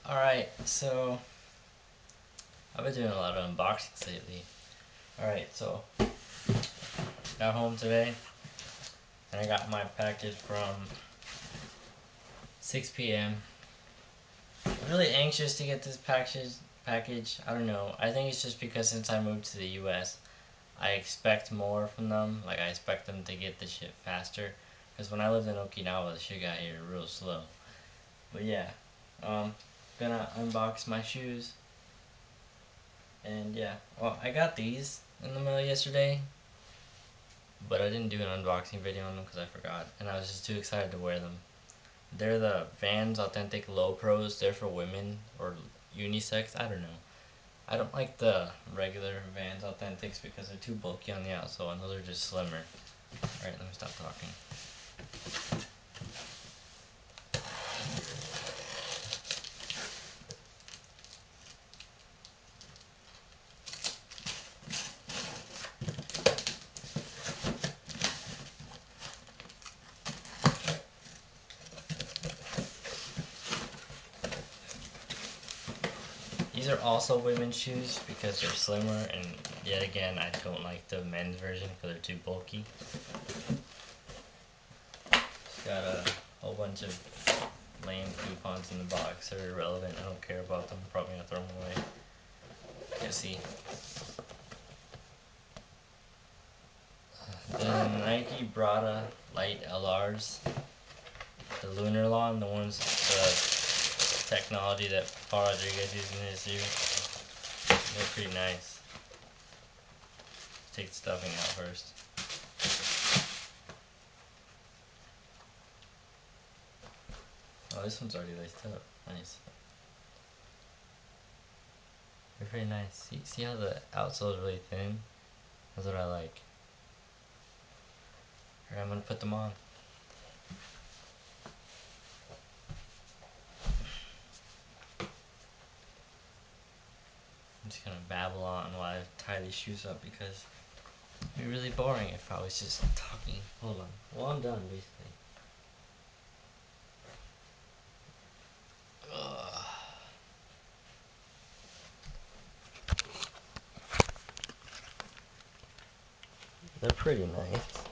Alright, so I've been doing a lot of unboxings lately. Alright, so got home today and I got my package from 6 p.m. I'm really anxious to get this package. I don't know. I think it's just because since I moved to the US, I expect more from them. Like, I expect them to get the shit faster. Because when I lived in Okinawa, the shit got here real slow. But yeah, gonna unbox my shoes. And yeah, well, I got these in the mail yesterday, but I didn't do an unboxing video on them because I forgot, and I was just too excited to wear them. They're the Vans Authentic Low Pros. They're for women or unisex. I don't know. I don't like the regular Vans Authentics because they're too bulky on the outsole, and those are just slimmer. Alright, let me stop talking. These are also women's shoes because they're slimmer, and yet again, I don't like the men's version because they're too bulky. Got a whole bunch of lame coupons in the box. They're irrelevant. I don't care about them. I'm probably gonna throw them away. You see. The Nike Braata Lite LRs, the Lunar Lawn, the ones, the technology that Paul Rodriguez used in his shoe. They're pretty nice. Take the stuffing out first. Oh, this one's already laced up. Nice. They're pretty nice. See how the outsole is really thin? That's what I like. Alright, I'm gonna put them on. I'm just gonna babble on while I tie these shoes up because it'd be really boring if I was just talking. Hold on. Well, I'm done basically. Ugh. They're pretty nice.